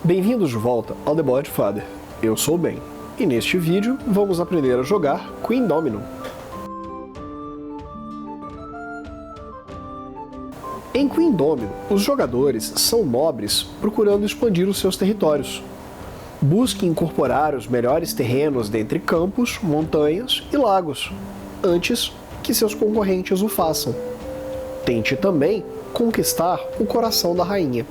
Bem-vindos de volta ao The Board Father. Eu sou o Ben, e neste vídeo vamos aprender a jogar Queen Domino. Em Queen Domino, os jogadores são nobres procurando expandir os seus territórios. Busque incorporar os melhores terrenos dentre campos, montanhas e lagos, antes que seus concorrentes o façam. Tente também conquistar o coração da rainha.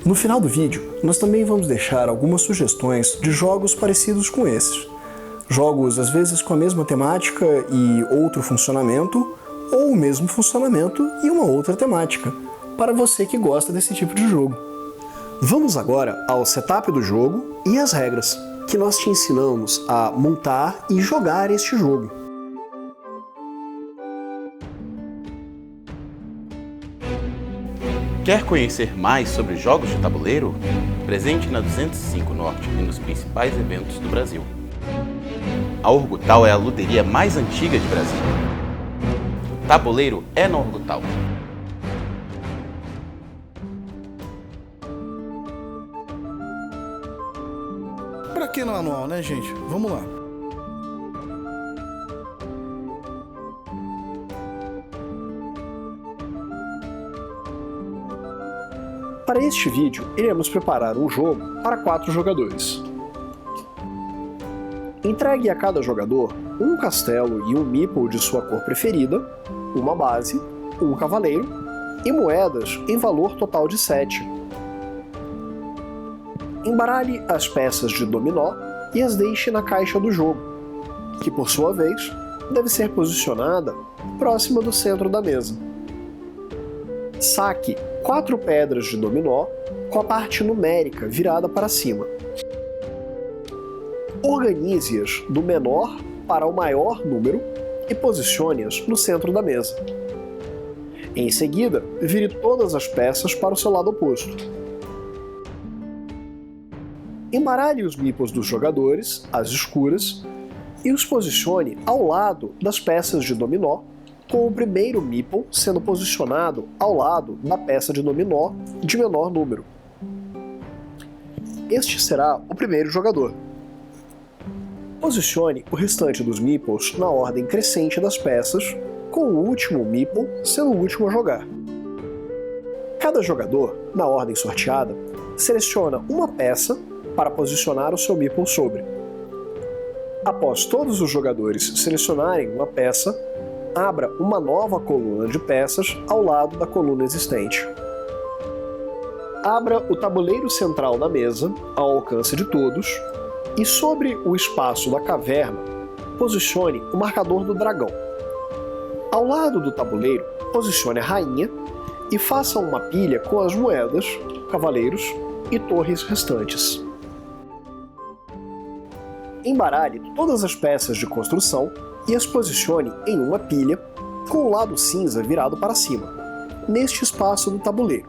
No final do vídeo, nós também vamos deixar algumas sugestões de jogos parecidos com esses. Jogos às vezes com a mesma temática e outro funcionamento, ou o mesmo funcionamento e uma outra temática, para você que gosta desse tipo de jogo. Vamos agora ao setup do jogo e as regras, que nós te ensinamos a montar e jogar este jogo. Quer conhecer mais sobre jogos de tabuleiro? Presente na 205 Norte e nos principais eventos do Brasil. A Orgutal é a luderia mais antiga de Brasília. Tabuleiro é na Orgutal. Pra que no anual, né, gente? Vamos lá. Para este vídeo, iremos preparar um jogo para 4 jogadores. Entregue a cada jogador um castelo e um meeple de sua cor preferida, uma base, um cavaleiro e moedas em valor total de 7. Embaralhe as peças de dominó e as deixe na caixa do jogo, que por sua vez deve ser posicionada próxima do centro da mesa. Saque 4 pedras de dominó com a parte numérica virada para cima. Organize-as do menor para o maior número e posicione-as no centro da mesa. Em seguida, vire todas as peças para o seu lado oposto. Embaralhe os meeples dos jogadores, às escuras, e os posicione ao lado das peças de dominó, com o primeiro meeple sendo posicionado ao lado da peça de dominó de menor número. Este será o primeiro jogador. Posicione o restante dos meeples na ordem crescente das peças, com o último meeple sendo o último a jogar. Cada jogador, na ordem sorteada, seleciona uma peça para posicionar o seu meeple sobre. Após todos os jogadores selecionarem uma peça, abra uma nova coluna de peças ao lado da coluna existente. Abra o tabuleiro central da mesa, ao alcance de todos, e sobre o espaço da caverna, posicione o marcador do dragão. Ao lado do tabuleiro, posicione a rainha e faça uma pilha com as moedas, cavaleiros e torres restantes. Embaralhe todas as peças de construção e as posicione em uma pilha com o lado cinza virado para cima, neste espaço do tabuleiro.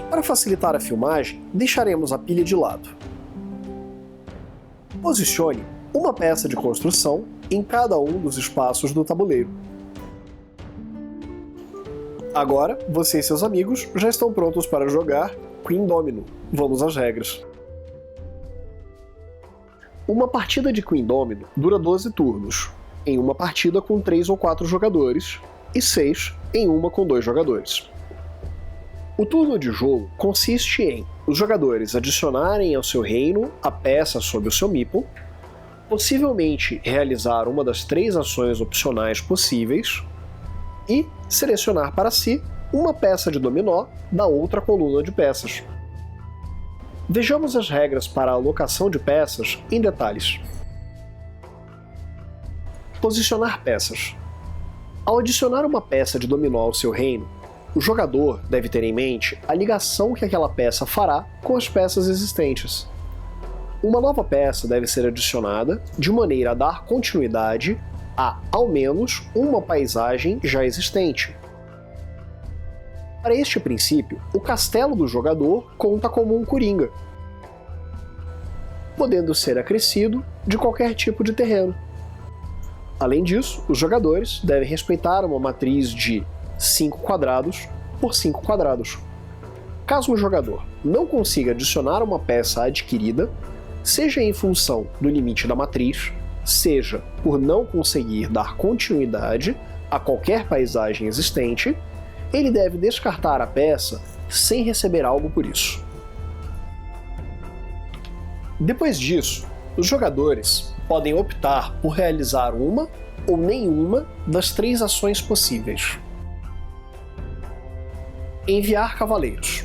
Para facilitar a filmagem, deixaremos a pilha de lado. Posicione uma peça de construção em cada um dos espaços do tabuleiro. Agora, você e seus amigos já estão prontos para jogar Queen Domino. Vamos às regras. Uma partida de Queen Domino dura 12 turnos, em uma partida com 3 ou 4 jogadores, e 6 em uma com 2 jogadores. O turno de jogo consiste em os jogadores adicionarem ao seu reino a peça sob o seu meeple, possivelmente realizar uma das 3 ações opcionais possíveis, e selecionar para si uma peça de dominó da outra coluna de peças. Vejamos as regras para a alocação de peças em detalhes. Posicionar peças. Ao adicionar uma peça de dominó ao seu reino, o jogador deve ter em mente a ligação que aquela peça fará com as peças existentes. Uma nova peça deve ser adicionada de maneira a dar continuidade a, ao menos, uma paisagem já existente. Para este princípio, o castelo do jogador conta como um coringa, podendo ser acrescido de qualquer tipo de terreno. Além disso, os jogadores devem respeitar uma matriz de 5 quadrados por 5 quadrados. Caso o jogador não consiga adicionar uma peça adquirida, seja em função do limite da matriz, seja por não conseguir dar continuidade a qualquer paisagem existente, ele deve descartar a peça sem receber algo por isso. Depois disso, os jogadores podem optar por realizar uma ou nenhuma das 3 ações possíveis. Enviar cavaleiros.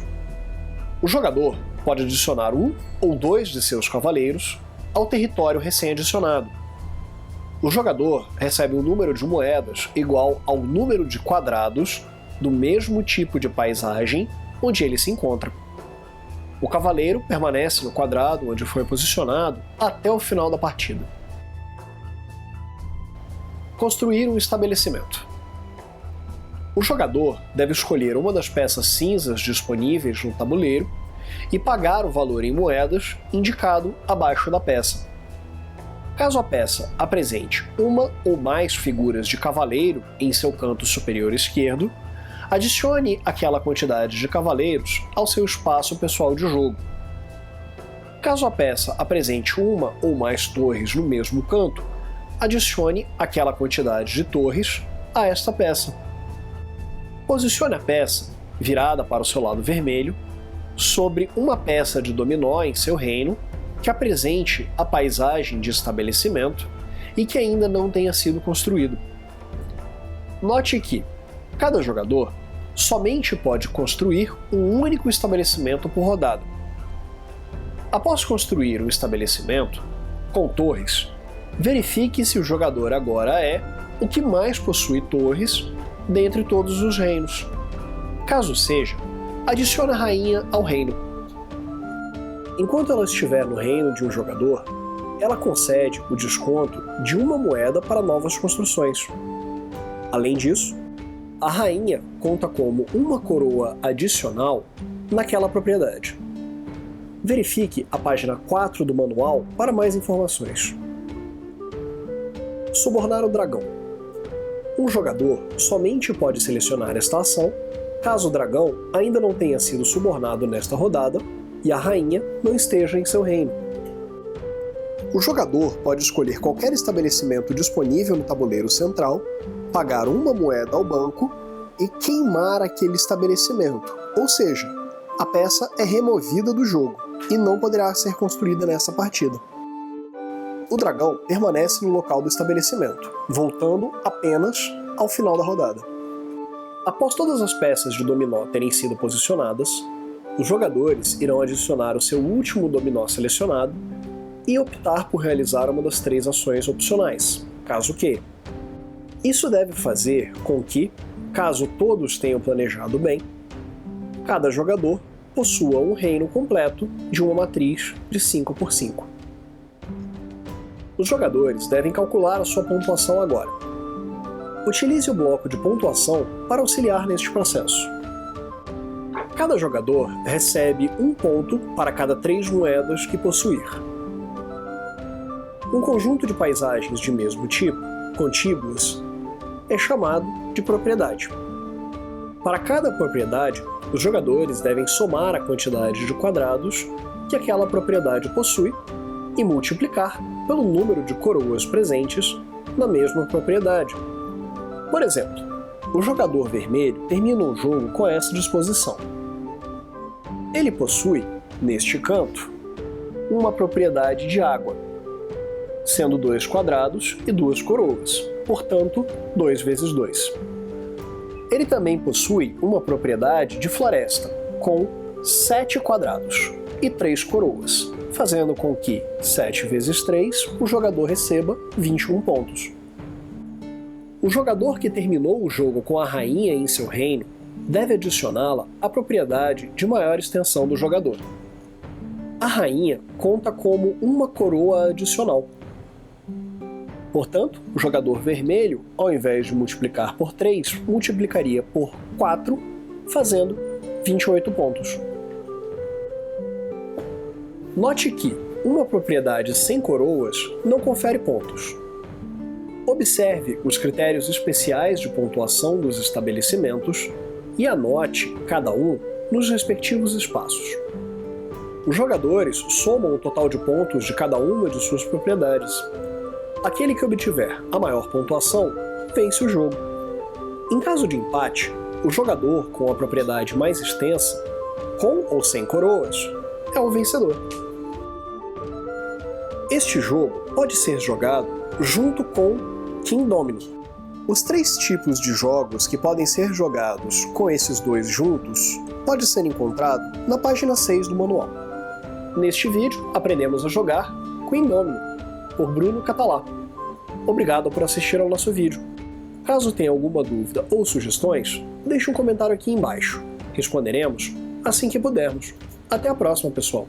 O jogador pode adicionar 1 ou 2 de seus cavaleiros ao território recém-adicionado. O jogador recebe um número de moedas igual ao número de quadrados do mesmo tipo de paisagem onde ele se encontra. O cavaleiro permanece no quadrado onde foi posicionado até o final da partida. Construir um estabelecimento. O jogador deve escolher uma das peças cinzas disponíveis no tabuleiro e pagar o valor em moedas indicado abaixo da peça. Caso a peça apresente uma ou mais figuras de cavaleiro em seu canto superior esquerdo, adicione aquela quantidade de cavaleiros ao seu espaço pessoal de jogo. Caso a peça apresente uma ou mais torres no mesmo canto, adicione aquela quantidade de torres a esta peça. Posicione a peça, virada para o seu lado vermelho, sobre uma peça de dominó em seu reino que apresente a paisagem de estabelecimento e que ainda não tenha sido construído. Note que cada jogador somente pode construir um único estabelecimento por rodada. Após construir um estabelecimento com torres, verifique se o jogador agora é o que mais possui torres dentre todos os reinos. Caso seja, adicione a rainha ao reino. Enquanto ela estiver no reino de um jogador, ela concede o desconto de uma moeda para novas construções. Além disso, a rainha conta como uma coroa adicional naquela propriedade. Verifique a página 4 do manual para mais informações. Subornar o dragão. Um jogador somente pode selecionar esta ação caso o dragão ainda não tenha sido subornado nesta rodada e a rainha não esteja em seu reino. O jogador pode escolher qualquer estabelecimento disponível no tabuleiro central, pagar uma moeda ao banco e queimar aquele estabelecimento, ou seja, a peça é removida do jogo e não poderá ser construída nessa partida. O dragão permanece no local do estabelecimento, voltando apenas ao final da rodada. Após todas as peças de dominó terem sido posicionadas, os jogadores irão adicionar o seu último dominó selecionado e optar por realizar uma das 3 ações opcionais, caso queira. Isso deve fazer com que, caso todos tenham planejado bem, cada jogador possua um reino completo de uma matriz de 5 por 5. Os jogadores devem calcular a sua pontuação agora. Utilize o bloco de pontuação para auxiliar neste processo. Cada jogador recebe 1 ponto para cada 3 moedas que possuir. Um conjunto de paisagens de mesmo tipo, contíguas, é chamado de propriedade. Para cada propriedade, os jogadores devem somar a quantidade de quadrados que aquela propriedade possui e multiplicar pelo número de coroas presentes na mesma propriedade. Por exemplo, o jogador vermelho termina o jogo com essa disposição. Ele possui, neste canto, uma propriedade de água, sendo 2 quadrados e 2 coroas, portanto, 2 vezes 2. Ele também possui uma propriedade de floresta, com 7 quadrados e 3 coroas, fazendo com que 7 vezes 3 o jogador receba 21 pontos. O jogador que terminou o jogo com a rainha em seu reino deve adicioná-la à propriedade de maior extensão do jogador. A rainha conta como uma coroa adicional. Portanto, o jogador vermelho, ao invés de multiplicar por 3, multiplicaria por 4, fazendo 28 pontos. Note que uma propriedade sem coroas não confere pontos. Observe os critérios especiais de pontuação dos estabelecimentos e anote cada um nos respectivos espaços. Os jogadores somam o total de pontos de cada uma de suas propriedades. Aquele que obtiver a maior pontuação vence o jogo. Em caso de empate, o jogador com a propriedade mais extensa, com ou sem coroas, é o vencedor. Este jogo pode ser jogado junto com Kingdomino. Os 3 tipos de jogos que podem ser jogados com esses dois juntos pode ser encontrado na página 6 do manual. Neste vídeo, aprendemos a jogar Kingdomino, por Bruno Catalá. Obrigado por assistir ao nosso vídeo. Caso tenha alguma dúvida ou sugestões, deixe um comentário aqui embaixo. Responderemos assim que pudermos. Até a próxima, pessoal!